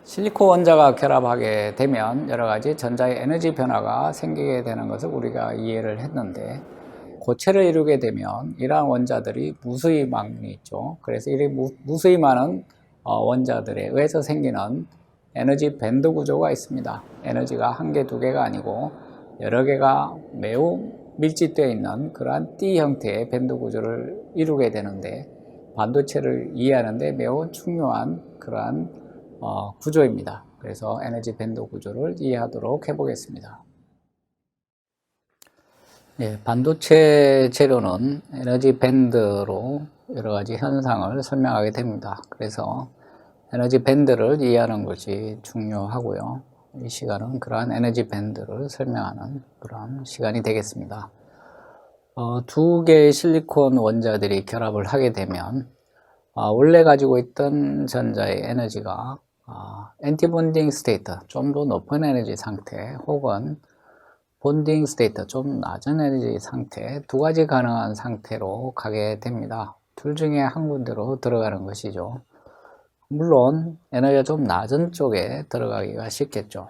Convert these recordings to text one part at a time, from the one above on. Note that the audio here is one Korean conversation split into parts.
실리콘 원자가 결합하게 되면 여러 가지 전자의 에너지 변화가 생기게 되는 것을 우리가 이해를 했는데, 고체를 이루게 되면 이러한 원자들이 무수히 많이 있죠. 그래서 이 무수히 많은 원자들에 의해서 생기는 에너지 밴드 구조가 있습니다. 에너지가 한 개, 두 개가 아니고 여러 개가 매우 밀집되어 있는 그러한 띠 형태의 밴드 구조를 이루게 되는데, 반도체를 이해하는 데 매우 중요한 그러한 구조입니다. 그래서 에너지 밴드 구조를 이해하도록 해보겠습니다. 반도체 재료는 에너지 밴드로 여러 가지 현상을 설명하게 됩니다. 그래서 에너지 밴드를 이해하는 것이 중요하고요. 이 시간은 그러한 에너지 밴드를 설명하는 그런 시간이 되겠습니다. 두 개의 실리콘 원자들이 결합을 하게 되면 원래 가지고 있던 전자의 에너지가 엔티본딩 스테이트, 좀 더 높은 에너지 상태, 혹은 본딩 스테이트, 좀 낮은 에너지 상태, 두 가지 가능한 상태로 가게 됩니다. 둘 중에 한 군데로 들어가는 것이죠. 물론 에너지가 좀 낮은 쪽에 들어가기가 쉽겠죠.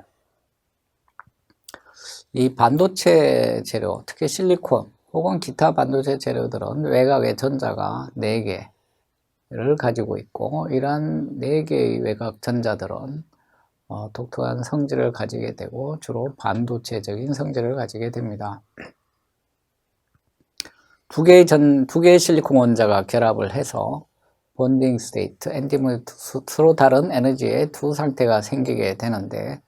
이 반도체 재료, 특히 실리콘 혹은 기타 반도체 재료들은 외곽에 전자가 4개를 가지고 있고, 이러한 4개의 외곽 전자들은 독특한 성질을 가지게 되고 주로 반도체적인 성질을 가지게 됩니다. 두 개의 실리콘 원자가 결합을 해서 본딩 스테이트, 서로 다른 에너지의 두 상태가 생기게 되는데,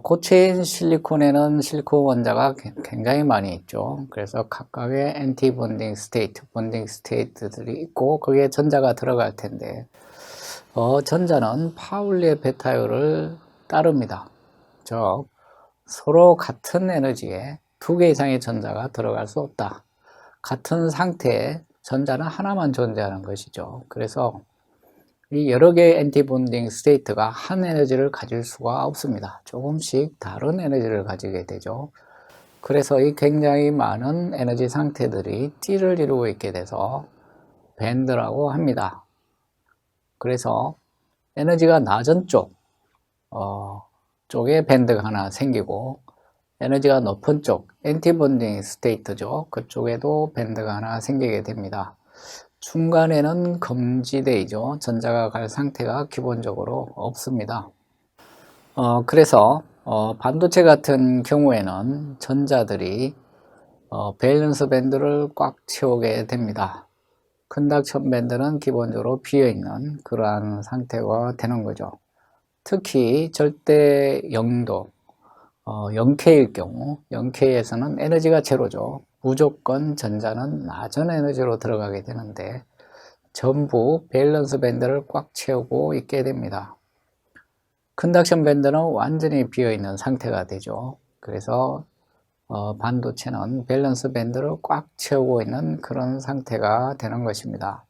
고체인 실리콘에는 실리콘 원자가 굉장히 많이 있죠. 그래서 각각의 엔티 본딩 스테이트들이 있고, 거기에 전자가 들어갈 텐데, 전자는 파울리의 베타율을 따릅니다. 즉, 서로 같은 에너지에 두 개 이상의 전자가 들어갈 수 없다. 같은 상태에 전자는 하나만 존재하는 것이죠. 그래서 이 여러 개의 엔티본딩 스테이트가 한 에너지를 가질 수가 없습니다. 조금씩 다른 에너지를 가지게 되죠. 그래서 이 굉장히 많은 에너지 상태들이 띠를 이루고 있게 돼서 밴드라고 합니다. 그래서 에너지가 낮은 쪽에 밴드가 하나 생기고, 에너지가 높은 쪽, 엔티본딩 스테이트죠. 그쪽에도 밴드가 하나 생기게 됩니다. 중간에는 금지대이죠. 전자가 갈 상태가 기본적으로 없습니다. 그래서 반도체 같은 경우에는 전자들이 밸런스 밴드를 꽉 채우게 됩니다. 컨덕션 밴드는 기본적으로 비어있는 그러한 상태가 되는 거죠. 특히 절대 0도, 0K일 경우, 0K에서는 에너지가 제로죠. 무조건 전자는 낮은 에너지로 들어가게 되는데, 전부 밸런스 밴드를 꽉 채우고 있게 됩니다. 컨덕션 밴드는 완전히 비어있는 상태가 되죠. 그래서 반도체는 밸런스 밴드를 꽉 채우고 있는 그런 상태가 되는 것입니다.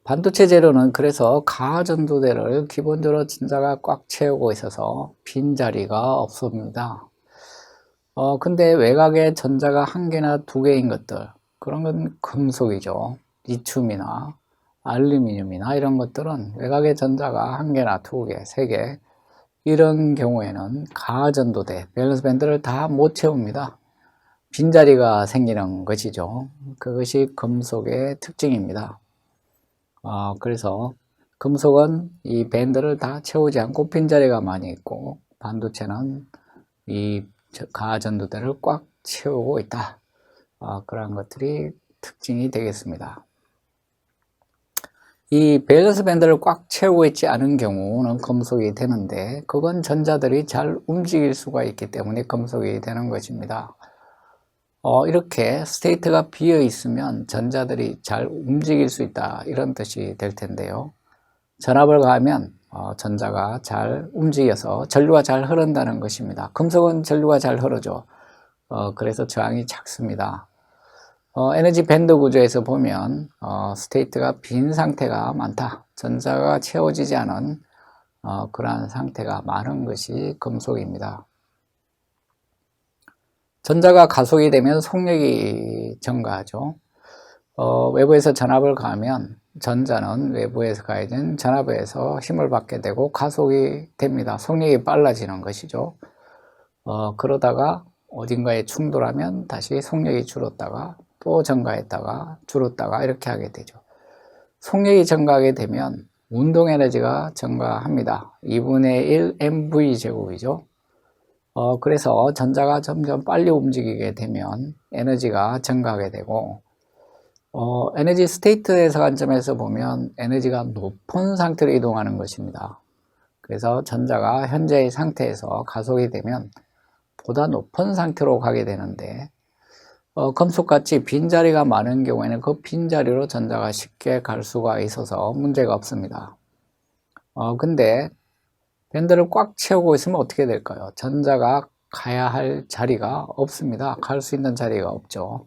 반도체 재료는 그래서 가전도대를 기본적으로 전자가 꽉 채우고 있어서 빈자리가 없습니다. 근데 외곽에 전자가 한 개나 두 개인 것들, 그런 건 금속이죠. 리튬이나 알루미늄이나 이런 것들은 외곽에 전자가 한 개나 두 개, 세 개, 이런 경우에는 가전도대, 밸런스 밴드를 다 못 채웁니다. 빈자리가 생기는 것이죠. 그것이 금속의 특징입니다. 그래서 금속은 이 밴드를 다 채우지 않고 빈자리가 많이 있고, 반도체는 이 가전도대를 꽉 채우고 있다. 그런 것들이 특징이 되겠습니다. 이 밸런스 밴드를 꽉 채우고 있지 않은 경우는 금속이 되는데, 그건 전자들이 잘 움직일 수가 있기 때문에 금속이 되는 것입니다. 이렇게 스테이트가 비어 있으면 전자들이 잘 움직일 수 있다, 이런 뜻이 될 텐데요. 전압을 가하면 전자가 잘 움직여서 전류가 잘 흐른다는 것입니다. 금속은 전류가 잘 흐르죠. 그래서 저항이 작습니다. 에너지 밴드 구조에서 보면 스테이트가 빈 상태가 많다, 전자가 채워지지 않은 그러한 상태가 많은 것이 금속입니다. 전자가 가속이 되면 속력이 증가하죠. 외부에서 전압을 가하면 전자는 외부에서 가해진 전압에 의해서 힘을 받게 되고 가속이 됩니다. 속력이 빨라지는 것이죠. 그러다가 어딘가에 충돌하면 다시 속력이 줄었다가 또 증가했다가 줄었다가 이렇게 하게 되죠. 속력이 증가하게 되면 운동 에너지가 증가합니다. 2분의 1 mv 제곱이죠. 그래서 전자가 점점 빨리 움직이게 되면 에너지가 증가하게 되고, 에너지 스테이트에서 관점에서 보면 에너지가 높은 상태로 이동하는 것입니다. 그래서 전자가 현재의 상태에서 가속이 되면 보다 높은 상태로 가게 되는데, 금속같이 빈자리가 많은 경우에는 그 빈자리로 전자가 쉽게 갈 수가 있어서 문제가 없습니다. 근데 밴드를 꽉 채우고 있으면 어떻게 될까요? 전자가 가야 할 자리가 없습니다. 갈 수 있는 자리가 없죠.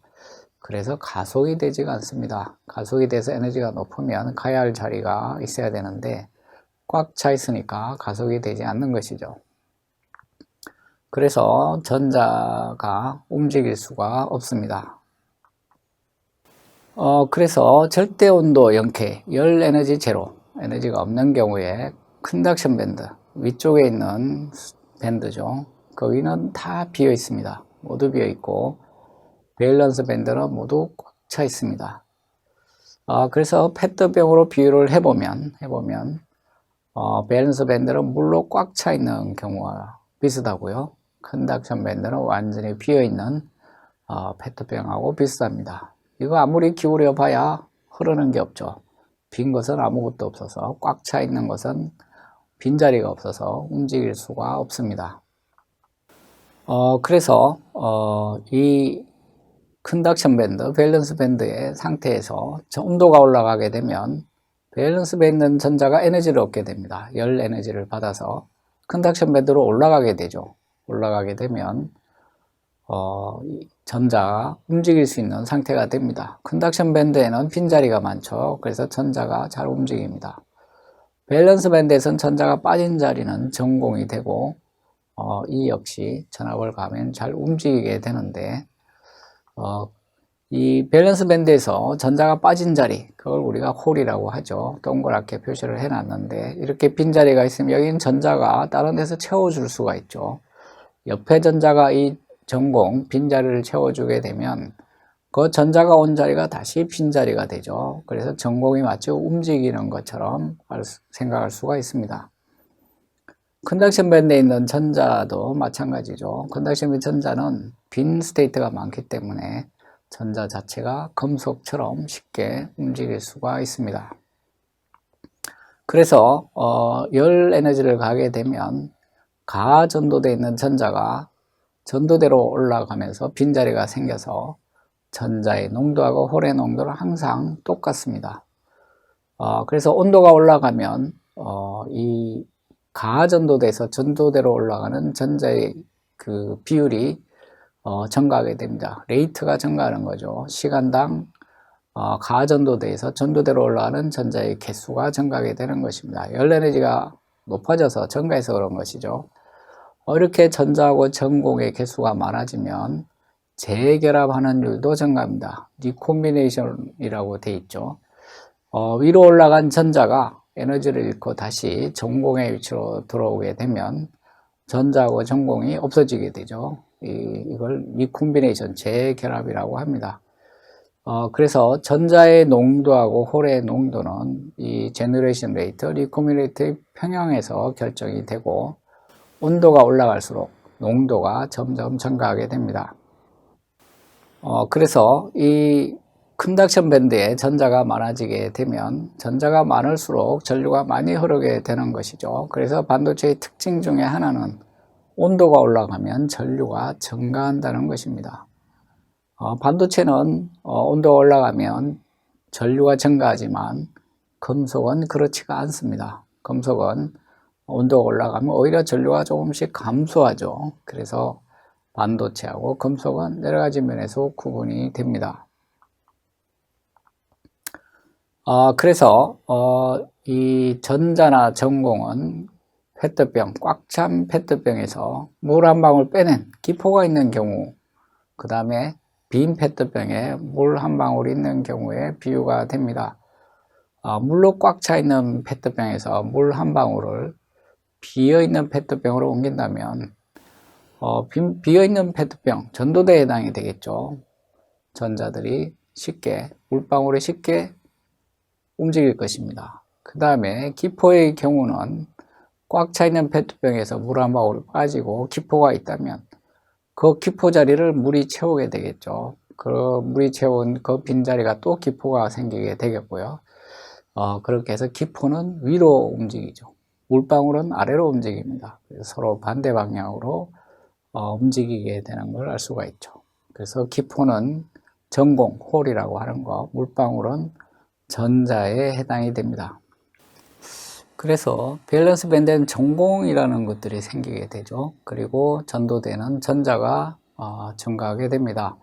그래서 가속이 되지가 않습니다. 가속이 돼서 에너지가 높으면 가야 할 자리가 있어야 되는데 꽉 차 있으니까 가속이 되지 않는 것이죠. 그래서 전자가 움직일 수가 없습니다. 그래서 절대 온도 0K, 열 에너지 제로, 에너지가 없는 경우에 컨덕션 밴드, 위쪽에 있는 밴드죠. 거기는 다 비어 있습니다. 모두 비어 있고, 밸런스 밴드는 모두 꽉 차 있습니다. 그래서 페트병으로 비유를 해보면, 밸런스 밴드는 물로 꽉 차 있는 경우와 비슷하고요. 컨덕션 밴드는 완전히 비어있는 페트병하고 비슷합니다. 이거 아무리 기울여 봐야 흐르는 게 없죠. 빈 것은 아무것도 없어서, 꽉 차 있는 것은 빈자리가 없어서 움직일 수가 없습니다. 그래서 이 컨덕션 밴드, 밸런스 밴드의 상태에서 온도가 올라가게 되면 밸런스 밴드는 전자가 에너지를 얻게 됩니다. 열 에너지를 받아서 컨덕션 밴드로 올라가게 되죠. 올라가게 되면 전자가 움직일 수 있는 상태가 됩니다. 컨덕션 밴드에는 빈자리가 많죠. 그래서 전자가 잘 움직입니다. 밸런스 밴드에서는 전자가 빠진 자리는 전공이 되고 이 역시 전압을 가하면 잘 움직이게 되는데 이 밸런스 밴드에서 전자가 빠진 자리, 그걸 우리가 홀이라고 하죠. 동그랗게 표시를 해놨는데 이렇게 빈자리가 있으면 여기는 전자가 다른 데서 채워줄 수가 있죠. 옆에 전자가 이 전공, 빈자리를 채워주게 되면 그 전자가 온 자리가 다시 빈자리가 되죠. 그래서 전공이 마치 움직이는 것처럼 생각할 수가 있습니다. 컨덕션 밴드에 있는 전자도 마찬가지죠. 컨덕션 밴드 전자는 빈 스테이트가 많기 때문에 전자 자체가 금속처럼 쉽게 움직일 수가 있습니다. 그래서 열 에너지를 가게 되면 가전도되어 있는 전자가 전도대로 올라가면서 빈자리가 생겨서 전자의 농도하고 홀의 농도는 항상 똑같습니다. 그래서 온도가 올라가면 이 가전도대에서 전도대로 올라가는 전자의 그 비율이 증가하게 됩니다. 레이트가 증가하는 거죠. 시간당 가전도대에서 전도대로 올라가는 전자의 개수가 증가하게 되는 것입니다. 열 에너지가 높아져서 증가해서 그런 것이죠. 이렇게 전자하고 전공의 개수가 많아지면 재결합하는 율도 증가합니다. 리콤비네이션이라고 되어 있죠. 위로 올라간 전자가 에너지를 잃고 다시 전공의 위치로 들어오게 되면 전자하고 전공이 없어지게 되죠. 이걸 리콤비네이션, 재결합이라고 합니다. 그래서 전자의 농도하고 홀의 농도는 이 제너레이션 레이트, 리코미레이트의 평형에서 결정이 되고 온도가 올라갈수록 농도가 점점 증가하게 됩니다. 그래서 이 컨덕션 밴드에 전자가 많아지게 되면 전자가 많을수록 전류가 많이 흐르게 되는 것이죠. 그래서 반도체의 특징 중에 하나는 온도가 올라가면 전류가 증가한다는 것입니다. 반도체는 온도가 올라가면 전류가 증가하지만 금속은 그렇지가 않습니다. 금속은 온도가 올라가면 오히려 전류가 조금씩 감소하죠. 그래서 반도체하고 금속은 여러 가지 면에서 구분이 됩니다. 그래서 이 전자나 전공은 페트병, 꽉 찬 페트병에서 물 한 방울 빼낸 기포가 있는 경우, 그 다음에 빈 페트병에 물 한 방울이 있는 경우에 비유가 됩니다. 물로 꽉 차 있는 페트병에서 물 한 방울을 비어있는 페트병으로 옮긴다면 비어있는 페트병, 전도대에 해당이 되겠죠. 전자들이 쉽게, 물방울이 쉽게 움직일 것입니다. 그 다음에 기포의 경우는 꽉 차 있는 페트병에서 물 한 방울 빠지고 기포가 있다면 그 기포 자리를 물이 채우게 되겠죠. 그 물이 채운 그 빈자리가 또 기포가 생기게 되겠고요. 그렇게 해서 기포는 위로 움직이죠. 물방울은 아래로 움직입니다. 그래서 서로 반대 방향으로 움직이게 되는 걸 알 수가 있죠. 그래서 기포는 전공, 홀이라고 하는 거, 물방울은 전자에 해당이 됩니다. 그래서 밸런스 밴드에는 전공이라는 것들이 생기게 되죠. 그리고 전도대는 전자가 증가하게 됩니다.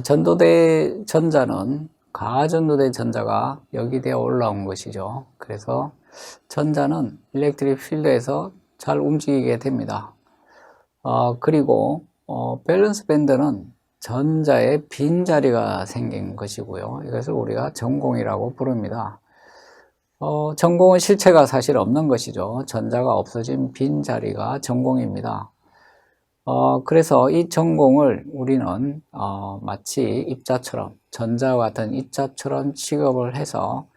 전도대 전자는 가전도대 전자가 여기되어 올라온 것이죠. 그래서 전자는 일렉트릭 필드에서 잘 움직이게 됩니다. 그리고 밸런스 밴드는 전자의 빈자리가 생긴 것이고요. 이것을 우리가 전공이라고 부릅니다. 전공은 실체가 사실 없는 것이죠. 전자가 없어진 빈자리가 전공입니다. 그래서 이 전공을 우리는 마치 입자처럼, 전자와 같은 입자처럼 취급을 해서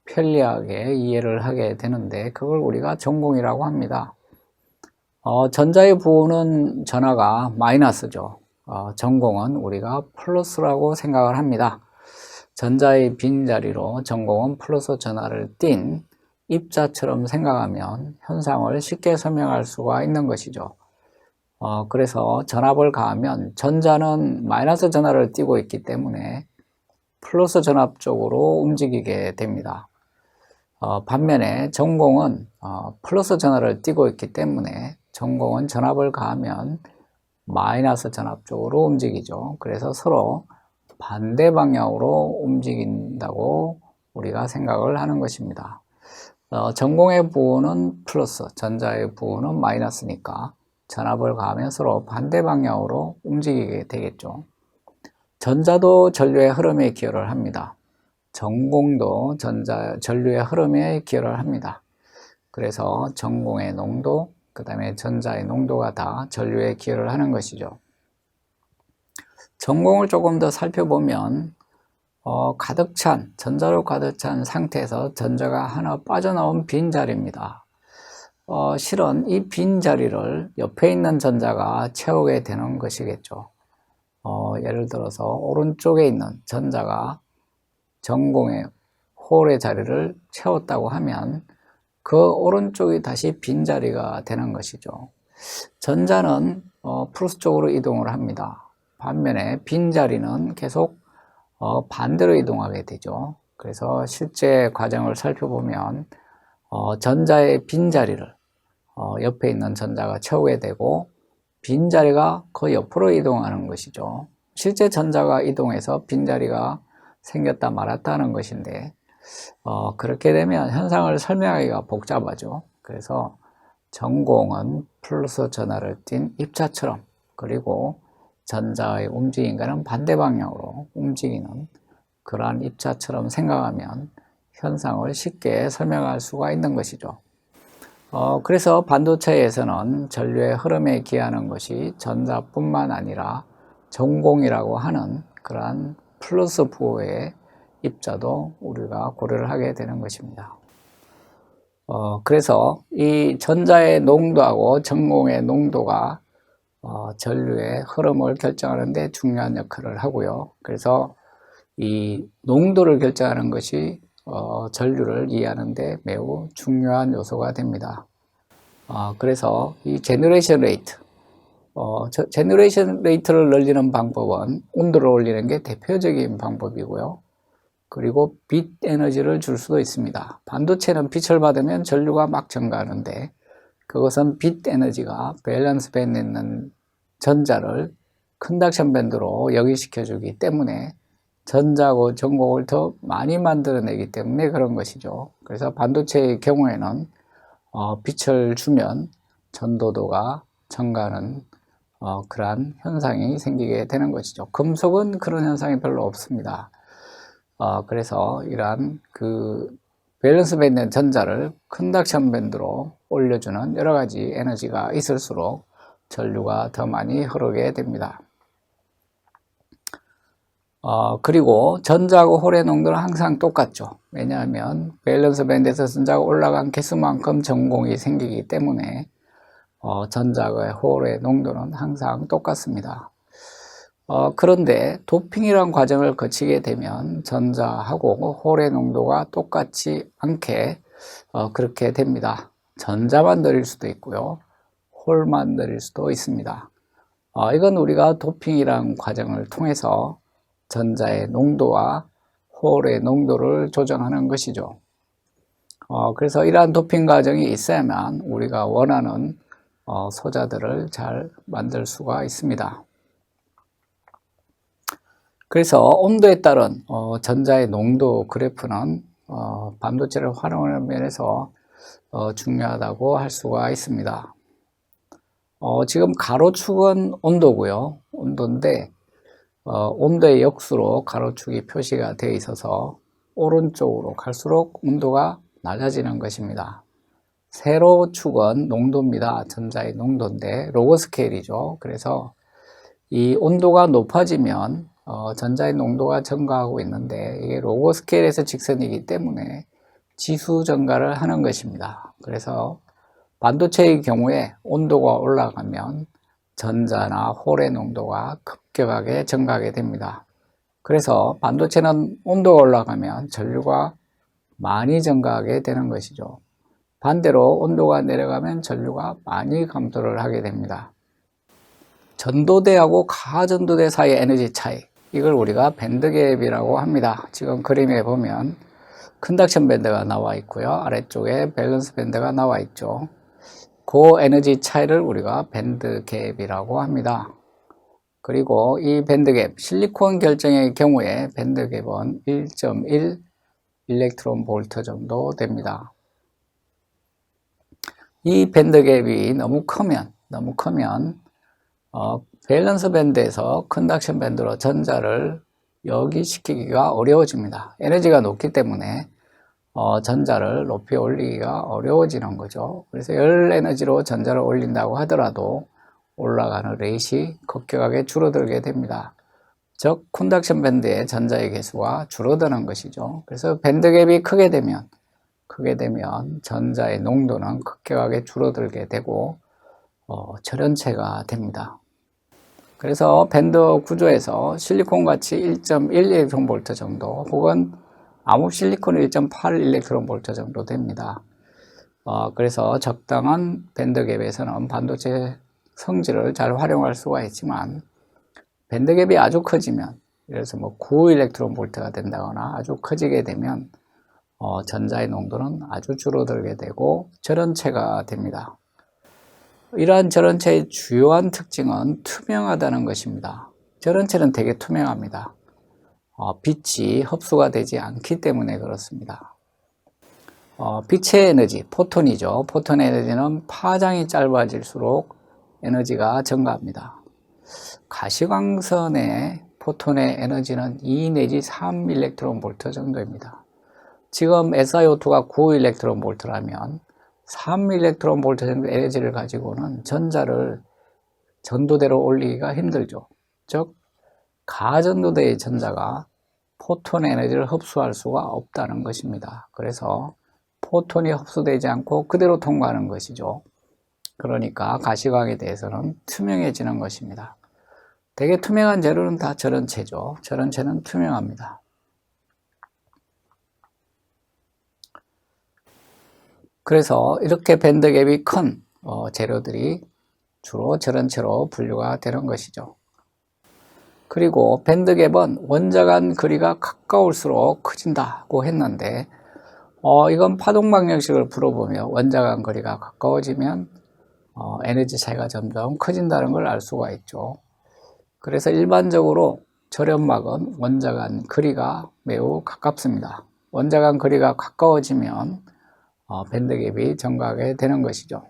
편리하게 이해를 하게 되는데 그걸 우리가 전공이라고 합니다. 전자의 부호는 전하가 마이너스죠. 전공은 우리가 플러스라고 생각을 합니다. 전자의 빈자리로 전공은 플러스 전하를 띤 입자처럼 생각하면 현상을 쉽게 설명할 수가 있는 것이죠. 그래서 전압을 가하면 전자는 마이너스 전하를 띠고 있기 때문에 플러스 전압 쪽으로 움직이게 됩니다. 반면에 전공은 플러스 전하를 띠고 있기 때문에 전공은 전압을 가하면 마이너스 전압 쪽으로 움직이죠. 그래서 서로 반대 방향으로 움직인다고 우리가 생각을 하는 것입니다. 전공의 부호는 플러스, 전자의 부호는 마이너스니까 전압을 가하면 서로 반대 방향으로 움직이게 되겠죠. 전자도 전류의 흐름에 기여를 합니다. 전공도 전류의 흐름에 기여를 합니다. 그래서 전공의 농도, 그 다음에 전자의 농도가 다 전류에 기여를 하는 것이죠. 전공을 조금 더 살펴보면 가득 찬, 전자로 가득 찬 상태에서 전자가 하나 빠져나온 빈자리입니다. 실은 이 빈자리를 옆에 있는 전자가 채우게 되는 것이겠죠. 예를 들어서 오른쪽에 있는 전자가 전공의 홀의 자리를 채웠다고 하면 그 오른쪽이 다시 빈자리가 되는 것이죠. 전자는 플러스 쪽으로 이동을 합니다. 반면에 빈자리는 계속 반대로 이동하게 되죠. 그래서 실제 과정을 살펴보면 전자의 빈자리를 옆에 있는 전자가 채우게 되고 빈자리가 그 옆으로 이동하는 것이죠. 실제 전자가 이동해서 빈자리가 생겼다 말았다 하는 것인데 그렇게 되면 현상을 설명하기가 복잡하죠. 그래서 전공은 플러스 전하를 띤 입자처럼, 그리고 전자의 움직임과는 반대 방향으로 움직이는 그러한 입자처럼 생각하면 현상을 쉽게 설명할 수가 있는 것이죠. 그래서 반도체에서는 전류의 흐름에 기하는 것이 전자뿐만 아니라 전공이라고 하는 그러한 플러스 부호의 입자도 우리가 고려를 하게 되는 것입니다. 그래서 이 전자의 농도하고 전공의 농도가 전류의 흐름을 결정하는 데 중요한 역할을 하고요. 그래서 이 농도를 결정하는 것이 전류를 이해하는 데 매우 중요한 요소가 됩니다. 그래서 이 제너레이션 레이트, 제너레이션 레이트를 늘리는 방법은 온도를 올리는 게 대표적인 방법이고요. 그리고 빛 에너지를 줄 수도 있습니다. 반도체는 빛을 받으면 전류가 막 증가하는데 그것은 빛 에너지가 밸런스 밴드에 있는 전자를 컨덕션 밴드로 역이시켜 주기 때문에 전자고 전공을 더 많이 만들어내기 때문에 그런 것이죠. 그래서 반도체의 경우에는 빛을 주면 전도도가 증가하는 그러한 현상이 생기게 되는 것이죠. 금속은 그런 현상이 별로 없습니다. 그래서 이러한 밸런스 밴드 전자를 컨덕션 밴드로 올려주는 여러 가지 에너지가 있을수록 전류가 더 많이 흐르게 됩니다. 그리고 전자하고 홀의 농도는 항상 똑같죠. 왜냐하면 밸런스 밴드에서 전자가 올라간 개수만큼 전공이 생기기 때문에 전자와 홀의 농도는 항상 똑같습니다. 그런데 도핑이란 과정을 거치게 되면 전자하고 홀의 농도가 똑같지 않게 그렇게 됩니다. 전자만 느릴 수도 있고요. 홀만 느릴 수도 있습니다. 이건 우리가 도핑이란 과정을 통해서 전자의 농도와 홀의 농도를 조정하는 것이죠. 그래서 이러한 도핑 과정이 있어야만 우리가 원하는 소자들을 잘 만들 수가 있습니다. 그래서 온도에 따른 전자의 농도 그래프는 반도체를 활용하는 면에서 중요하다고 할 수가 있습니다. 지금 가로축은 온도고요. 온도인데 온도의 역수로 가로축이 표시가 되어 있어서 오른쪽으로 갈수록 온도가 낮아지는 것입니다. 세로축은 농도입니다. 전자의 농도인데 로그 스케일이죠. 그래서 이 온도가 높아지면 전자의 농도가 증가하고 있는데 이게 로그 스케일에서 직선이기 때문에 지수 증가를 하는 것입니다. 그래서 반도체의 경우에 온도가 올라가면 전자나 홀의 농도가 급격하게 증가하게 됩니다. 그래서 반도체는 온도가 올라가면 전류가 많이 증가하게 되는 것이죠. 반대로 온도가 내려가면 전류가 많이 감소를 하게 됩니다. 전도대하고 가전도대 사이의 에너지 차이, 이걸 우리가 밴드갭이라고 합니다. 지금 그림에 보면 컨덕션 밴드가 나와 있고요. 아래쪽에 밸런스 밴드가 나와 있죠. 그 에너지 차이를 우리가 밴드갭이라고 합니다. 그리고 이 밴드갭, 실리콘 결정의 경우에 밴드갭은 1.1 일렉트론 볼트 정도 됩니다. 이 밴드갭이 너무 크면 밸런스 밴드에서 컨덕션 밴드로 전자를 역이시키기가 어려워집니다. 에너지가 높기 때문에 전자를 높이 올리기가 어려워지는 거죠. 그래서 열 에너지로 전자를 올린다고 하더라도 올라가는 레이시 급격하게 줄어들게 됩니다. 즉 컨덕션 밴드의 전자의 개수가 줄어드는 것이죠. 그래서 밴드갭이 크게 되면 전자의 농도는 급격하게 줄어들게 되고 절연체가 됩니다. 그래서 밴드 구조에서 실리콘같이 1.1 일렉트론 볼트 정도 혹은 암흑 실리콘은 1.8 일렉트론 볼트 정도 됩니다. 그래서 적당한 밴드갭에서는 반도체 성질을 잘 활용할 수가 있지만 밴드갭이 아주 커지면 예를 들어서 9 일렉트론 볼트가 된다거나 아주 커지게 되면 전자의 농도는 아주 줄어들게 되고 절연체가 됩니다. 이러한 절연체의 주요한 특징은 투명하다는 것입니다. 절연체는 되게 투명합니다. 빛이 흡수가 되지 않기 때문에 그렇습니다. 빛의 에너지, 포톤이죠. 포톤 에너지는 파장이 짧아질수록 에너지가 증가합니다. 가시광선의 포톤의 에너지는 2 내지 3 일렉트론 볼트 정도입니다. 지금 SiO2가 9 일렉트론 볼트라면 3 일렉트론 볼트 정도 에너지를 가지고는 전자를 전도대로 올리기가 힘들죠. 즉 가전도대의 전자가 포톤 에너지를 흡수할 수가 없다는 것입니다. 그래서 포톤이 흡수되지 않고 그대로 통과하는 것이죠. 그러니까 가시광에 대해서는 투명해지는 것입니다. 되게 투명한 재료는 다 절연체죠. 절연체는 투명합니다. 그래서 이렇게 밴드갭이 큰 재료들이 주로 절연체로 분류가 되는 것이죠. 그리고 밴드갭은 원자 간 거리가 가까울수록 커진다고 했는데 이건 파동방정식을 풀어보면 원자 간 거리가 가까워지면 에너지 차이가 점점 커진다는 걸 알 수가 있죠. 그래서 일반적으로 절연막은 원자 간 거리가 매우 가깝습니다. 원자 간 거리가 가까워지면 밴드갭이 증가하게 되는 것이죠.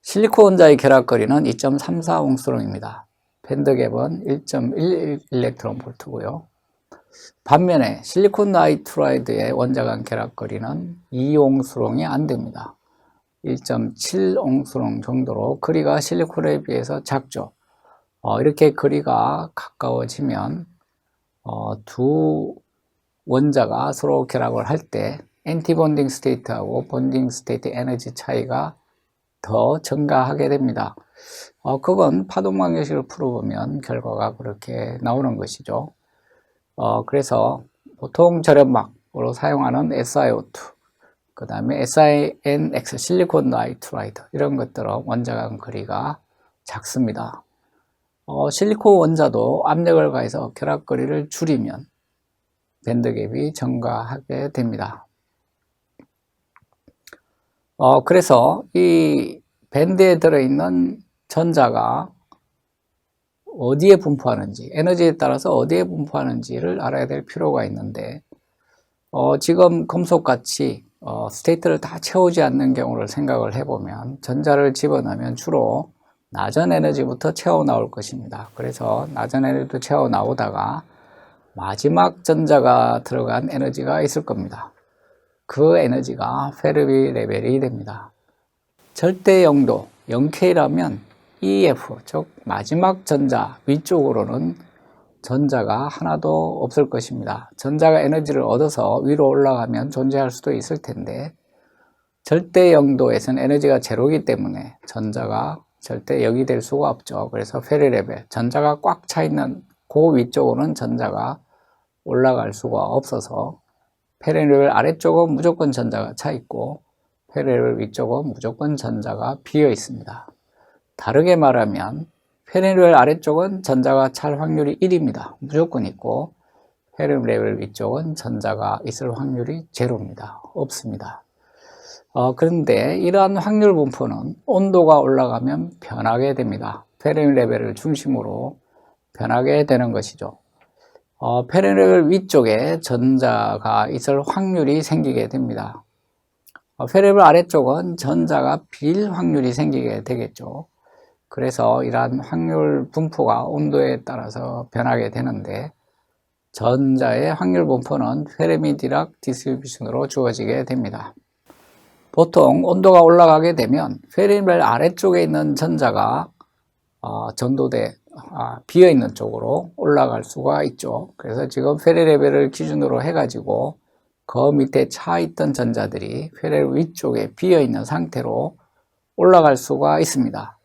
실리콘 원자의 결합거리는 2.34옹스롱입니다. 밴드갭은 1.11 일렉트론 볼트고요. 반면에 실리콘 나이트라이드의 원자 간 결합거리는 2옹스롱이 안 됩니다. 1.7옹스롱 정도로 거리가 실리콘에 비해서 작죠. 이렇게 거리가 가까워지면 두 원자가 서로 결합을 할 때 엔티본딩 스테이트하고 본딩 스테이트 에너지 차이가 더 증가하게 됩니다. 그건 파동 방정식을 풀어보면 결과가 그렇게 나오는 것이죠. 그래서 보통 절연막으로 사용하는 SiO2, 그 다음에 SiNX, 실리콘 나이트라이드 이런 것들은 원자 간 거리가 작습니다. 실리콘 원자도 압력을 가해서 결합거리를 줄이면 밴드갭이 증가하게 됩니다. 그래서 이 밴드에 들어있는 전자가 어디에 분포하는지, 에너지에 따라서 어디에 분포하는지를 알아야 될 필요가 있는데, 지금 금속같이 스테이트를 다 채우지 않는 경우를 생각을 해보면 전자를 집어넣으면 주로 낮은 에너지부터 채워 나올 것입니다. 그래서 낮은 에너지부터 채워 나오다가 마지막 전자가 들어간 에너지가 있을 겁니다. 그 에너지가 페르미 레벨이 됩니다. 절대 영도 0K라면 EF, 즉 마지막 전자 위쪽으로는 전자가 하나도 없을 것입니다. 전자가 에너지를 얻어서 위로 올라가면 존재할 수도 있을 텐데 절대 영도에서는 에너지가 제로이기 때문에 전자가 절대 0이 될 수가 없죠. 그래서 페리 레벨, 전자가 꽉 차 있는 그 위쪽으로는 전자가 올라갈 수가 없어서 페리 레벨 아래쪽은 무조건 전자가 차 있고 페리 레벨 위쪽은 무조건 전자가 비어 있습니다. 다르게 말하면 페리 레벨 아래쪽은 전자가 찰 확률이 1입니다. 무조건 있고 페리 레벨 위쪽은 전자가 있을 확률이 제로입니다. 없습니다. 그런데 이러한 확률 분포는 온도가 올라가면 변하게 됩니다. 페리 레벨을 중심으로 변하게 되는 것이죠. 페리 레벨 위쪽에 전자가 있을 확률이 생기게 됩니다. 페리 레벨 아래쪽은 전자가 빌 확률이 생기게 되겠죠. 그래서 이러한 확률 분포가 온도에 따라서 변하게 되는데 전자의 확률 분포는 페르미-디락 디스트리뷰션으로 주어지게 됩니다. 보통 온도가 올라가게 되면 페르미 아래쪽에 있는 전자가 전도돼 비어있는 쪽으로 올라갈 수가 있죠. 그래서 지금 페리 레벨을 기준으로 해가지고 그 밑에 차 있던 전자들이 페리 위쪽에 비어있는 상태로 올라갈 수가 있습니다.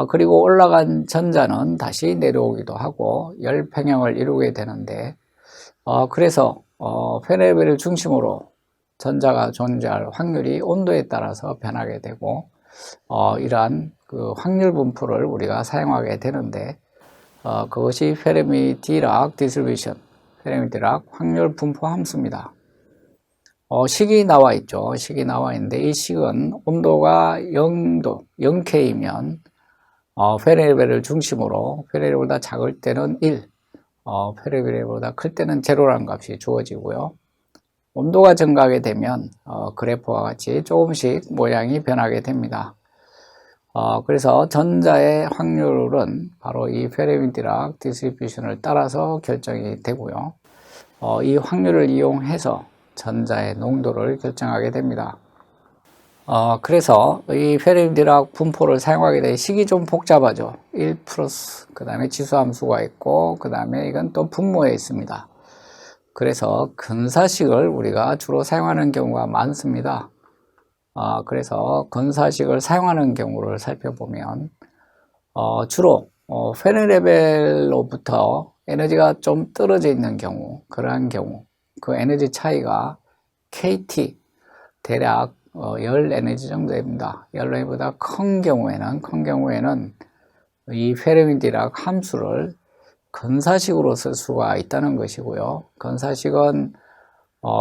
그리고 올라간 전자는 다시 내려오기도 하고 열 평형을 이루게 되는데 그래서 페리 레벨을 중심으로 전자가 존재할 확률이 온도에 따라서 변하게 되고 이러한 그 확률 분포를 우리가 사용하게 되는데 그것이 페르미-디락 디스트리뷰션, 페르미-디락 확률 분포 함수입니다. 식이 나와 있죠. 식이 나와 있는데 이 식은 온도가 0도, 0K이면 페르미 레벨을 중심으로 페르미 레벨보다 작을 때는 1, 페르미 레벨보다 클 때는 0라는 값이 주어지고요. 온도가 증가하게 되면 그래프와 같이 조금씩 모양이 변하게 됩니다. 그래서 전자의 확률은 바로 이 페르미-디락 디스트리뷰션을 따라서 결정이 되고요. 이 확률을 이용해서 전자의 농도를 결정하게 됩니다. 그래서 이 페르미-디락 분포를 사용하게 된 식이 좀 복잡하죠. 1 플러스, 그 다음에 지수함수가 있고, 그 다음에 이건 또 분모에 있습니다. 그래서 근사식을 우리가 주로 사용하는 경우가 많습니다. 그래서 근사식을 사용하는 경우를 살펴보면 주로 페르미 레벨로부터 에너지가 좀 떨어져 있는 경우, 그러한 경우 그 에너지 차이가 KT 대략 열 에너지 정도 됩니다. 열 에너지보다 큰 경우에는 이 페르미-디락 함수를 근사식으로 쓸 수가 있다는 것이고요. 근사식은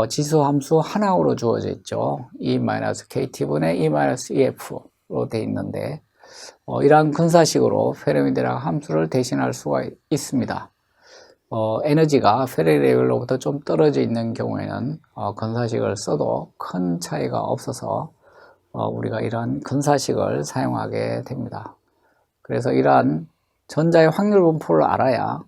지수 함수 하나로 주어져 있죠. E-KT분의 E-EF로 되어 있는데 이러한 근사식으로 페르미-디락 함수를 대신할 수가 있습니다. 에너지가 페르미 레벨로부터 좀 떨어져 있는 경우에는 근사식을 써도 큰 차이가 없어서 우리가 이러한 근사식을 사용하게 됩니다. 그래서 이러한 전자의 확률 분포를 알아야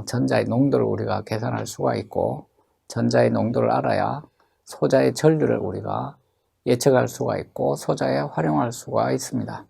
전자의 농도를 우리가 계산할 수가 있고, 전자의 농도를 알아야 소자의 전류를 우리가 예측할 수가 있고 소자에 활용할 수가 있습니다.